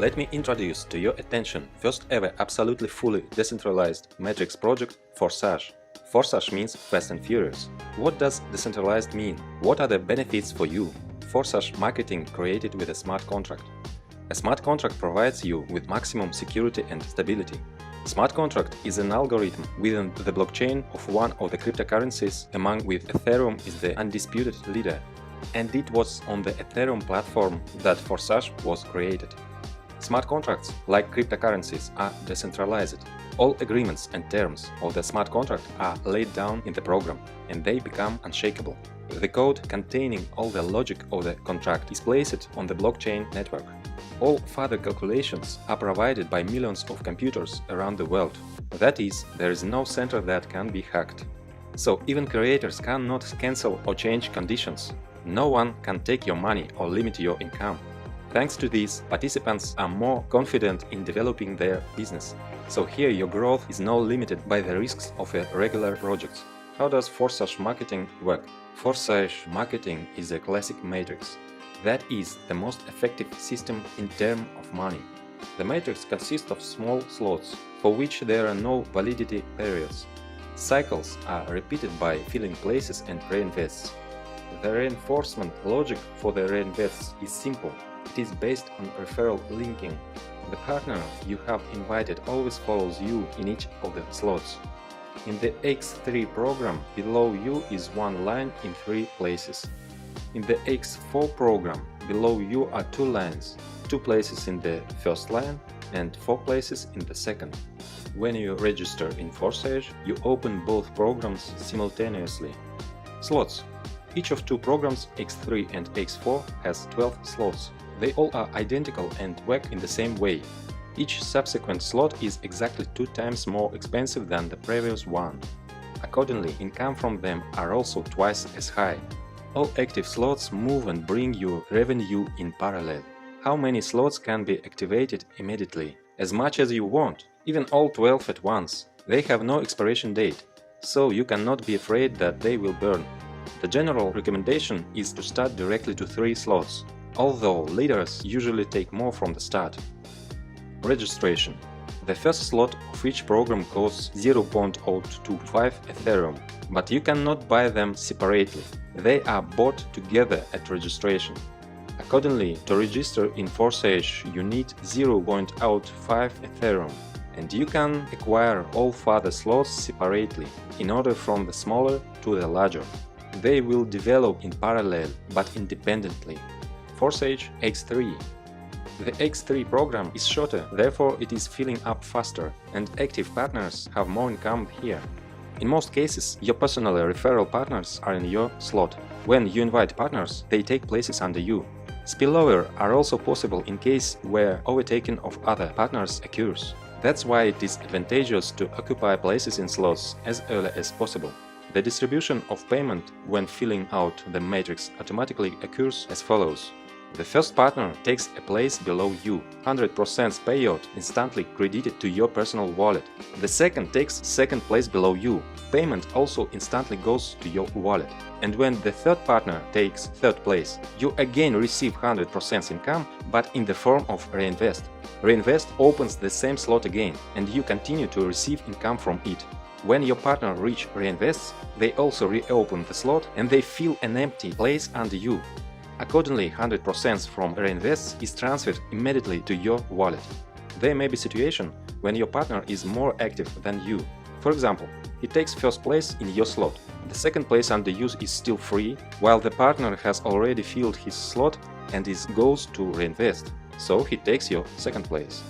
Let me introduce to your attention first ever absolutely fully decentralized metrics project FORSAGE. FORSAGE means fast and furious. What does decentralized mean? What are the benefits for you? FORSAGE Marketing created with a smart contract. A smart contract provides you with maximum security and stability. Smart contract is an algorithm within the blockchain of one of the cryptocurrencies, among which Ethereum is the undisputed leader. And it was on the Ethereum platform that FORSAGE was created. Smart contracts, like cryptocurrencies, are decentralized. All agreements and terms of the smart contract are laid down in the program, and they become unshakable. The code containing all the logic of the contract is placed on the blockchain network. All further calculations are provided by millions of computers around the world. That is, there is no center that can be hacked. So even creators cannot cancel or change conditions. No one can take your money or limit your income. Thanks to this, participants are more confident in developing their business. So here your growth is not limited by the risks of a regular project. How does FORSAGE Marketing work? FORSAGE Marketing is a classic matrix. That is the most effective system in terms of money. The matrix consists of small slots, for which there are no validity periods. Cycles are repeated by filling places and reinvests. The reinforcement logic for the reinvests is simple. It is based on referral linking. The partner you have invited always follows you in each of the slots. In the X3 program, below you is one line in 3 places. In the X4 program, below you are 2 lines, 2 places in the first line and 4 places in the second. When you register in FORSAGE, you open both programs simultaneously. Slots. Each of 2 programs, X3 and X4, has 12 slots. They all are identical and work in the same way. Each subsequent slot is exactly 2 times more expensive than the previous one. Accordingly, income from them are also twice as high. All active slots move and bring you revenue in parallel. How many slots can be activated immediately? As much as you want, even all 12 at once. They have no expiration date, so you cannot be afraid that they will burn. The general recommendation is to start directly to 3 slots, although leaders usually take more from the start. Registration. The first slot of each program costs 0.025 Ethereum, but you cannot buy them separately. They are bought together at registration. Accordingly, to register in FORSAGE, you need 0.05 Ethereum, and you can acquire all further slots separately, in order from the smaller to the larger. They will develop in parallel, but independently. FORSAGE X3. The X3 program is shorter, therefore it is filling up faster, and active partners have more income here. In most cases, your personal referral partners are in your slot. When you invite partners, they take places under you. Spillover are also possible in case where overtaking of other partners occurs. That's why it is advantageous to occupy places in slots as early as possible. The distribution of payment when filling out the matrix automatically occurs as follows. The first partner takes a place below you, 100% payout instantly credited to your personal wallet. The second takes second place below you, payment also instantly goes to your wallet. And when the third partner takes third place, you again receive 100% income, but in the form of reinvest. Reinvest opens the same slot again, and you continue to receive income from it. When your partner reach reinvests, they also reopen the slot and they fill an empty place under you. Accordingly, 100% from reinvests is transferred immediately to your wallet. There may be situation when your partner is more active than you. For example, he takes first place in your slot. The second place under you is still free, while the partner has already filled his slot and goes to reinvest, so he takes your second place.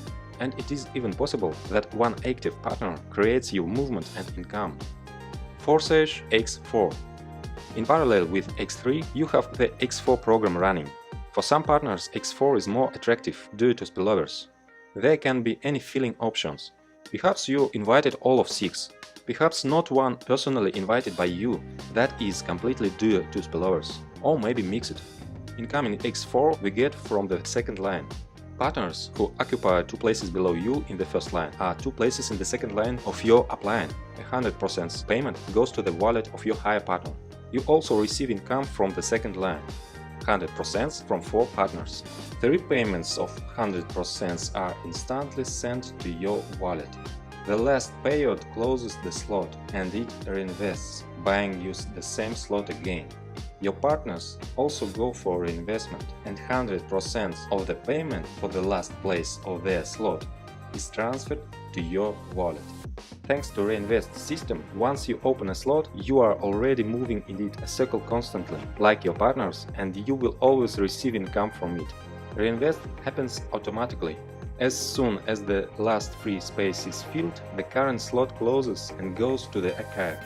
And it is even possible that one active partner creates you movement and income. FORSAGE X4. In parallel with X3, you have the X4 program running. For some partners, X4 is more attractive due to spillovers. There can be any filling options. Perhaps you invited all of 6. Perhaps not one personally invited by you, that is completely due to spillovers, or maybe mixed. Income in X4 we get from the second line. Partners who occupy 2 places below you in the first line are 2 places in the second line of your upline. 100% payment goes to the wallet of your higher partner. You also receive income from the second line. 100% from 4 partners. 3 payments of 100% are instantly sent to your wallet. The last payout closes the slot and it reinvests, buying you the same slot again. Your partners also go for reinvestment, and 100% of the payment for the last place of their slot is transferred to your wallet. Thanks to Reinvest system, once you open a slot, you are already moving in it a circle constantly, like your partners, and you will always receive income from it. Reinvest happens automatically. As soon as the last free space is filled, the current slot closes and goes to the archive.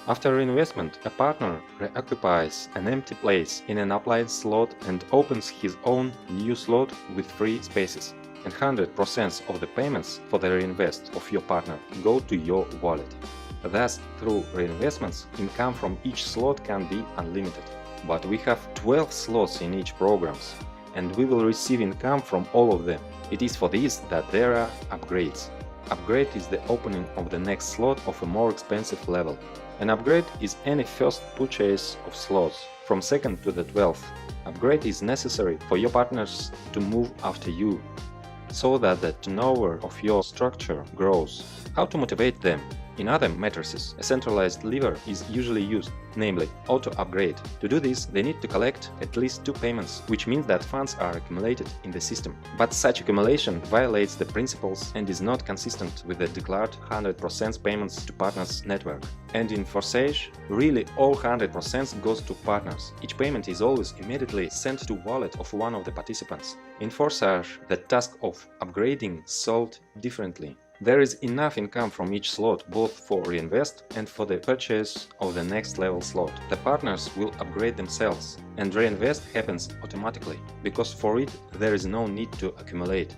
After reinvestment, a partner reoccupies an empty place in an upline slot and opens his own new slot with free spaces. And 100% of the payments for the reinvest of your partner go to your wallet. Thus, through reinvestments, income from each slot can be unlimited. But we have 12 slots in each programs, and we will receive income from all of them. It is for this that there are upgrades. Upgrade is the opening of the next slot of a more expensive level. An upgrade is any first purchase of slots, from 2nd to the 12th. Upgrade is necessary for your partners to move after you, so that the turnover of your structure grows. How to motivate them? In other matrices, a centralized lever is usually used, namely auto-upgrade. To do this, they need to collect at least 2 payments, which means that funds are accumulated in the system. But such accumulation violates the principles and is not consistent with the declared 100% payments to partners network. And in FORSAGE, really all 100% goes to partners. Each payment is always immediately sent to wallet of one of the participants. In FORSAGE, the task of upgrading solved differently. There is enough income from each slot, both for reinvest and for the purchase of the next level slot. The partners will upgrade themselves, and reinvest happens automatically, because for it there is no need to accumulate.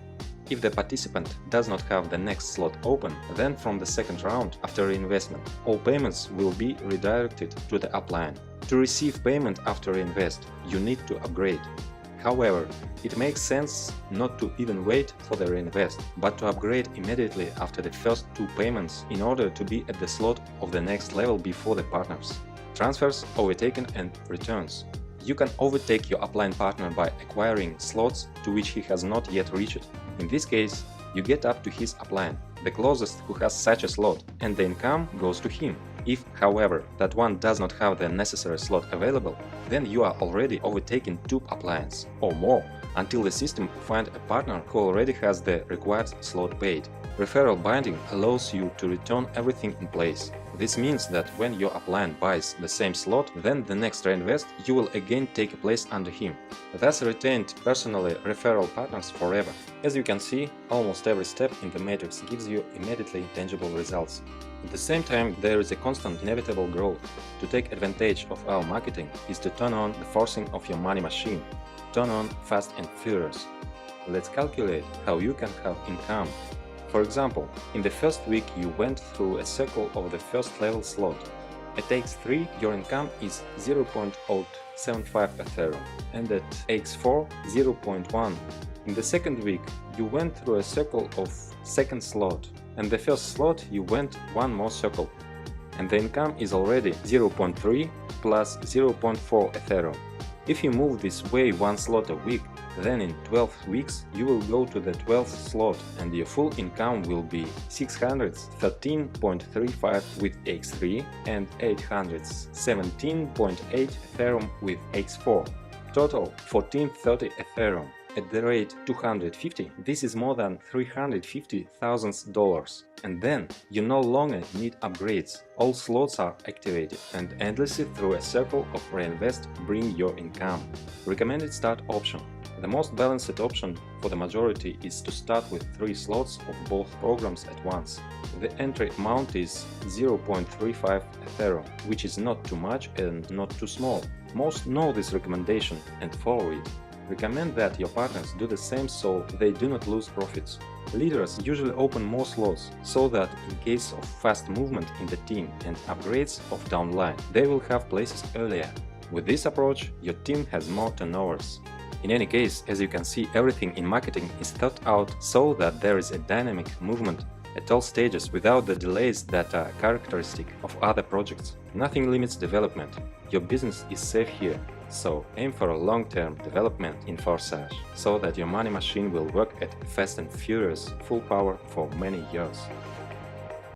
If the participant does not have the next slot open, then from the second round after reinvestment, all payments will be redirected to the upline. To receive payment after reinvest, you need to upgrade. However, it makes sense not to even wait for the reinvest, but to upgrade immediately after the first 2 payments in order to be at the slot of the next level before the partners. Transfers, overtaken and returns. You can overtake your upline partner by acquiring slots to which he has not yet reached. In this case, you get up to his upline, the closest who has such a slot, and the income goes to him. If, however, that one does not have the necessary slot available, then you are already overtaking 2 uplines or more until the system finds a partner who already has the required slot paid. Referral binding allows you to return everything in place. This means that when your upline buys the same slot, then the next reinvest you will again take a place under him. Thus retained personally referral partners forever. As you can see, almost every step in the matrix gives you immediately tangible results. At the same time, there is a constant inevitable growth. To take advantage of our marketing is to turn on the forcing of your money machine. Turn on fast and furious. Let's calculate how you can have income. For example, in the first week you went through a circle of the first level slot. At x3 your income is 0.075 Ethereum and at x4 0.1. In the second week you went through a circle of second slot, and the first slot you went one more circle, and the income is already 0.3 plus 0.4 Ethereum. If you move this way one slot a week, then in 12 weeks you will go to the 12th slot and your full income will be 613.35 with x3 and 817.8 Ethereum with x4. Total 1430 Ethereum. At the rate 250, this is more than $350,000. And then you no longer need upgrades. All slots are activated and endlessly through a circle of reinvest bring your income. Recommended start option. The most balanced option for the majority is to start with 3 slots of both programs at once. The entry amount is 0.35 Ethereum, which is not too much and not too small. Most know this recommendation and follow it. Recommend that your partners do the same so they do not lose profits. Leaders usually open more slots, so that in case of fast movement in the team and upgrades of downline, they will have places earlier. With this approach, your team has more turnovers. In any case, as you can see, everything in marketing is thought out so that there is a dynamic movement at all stages without the delays that are characteristic of other projects. Nothing limits development. Your business is safe here. So aim for a long-term development in FORSAGE, so that your money machine will work at fast and furious full power for many years.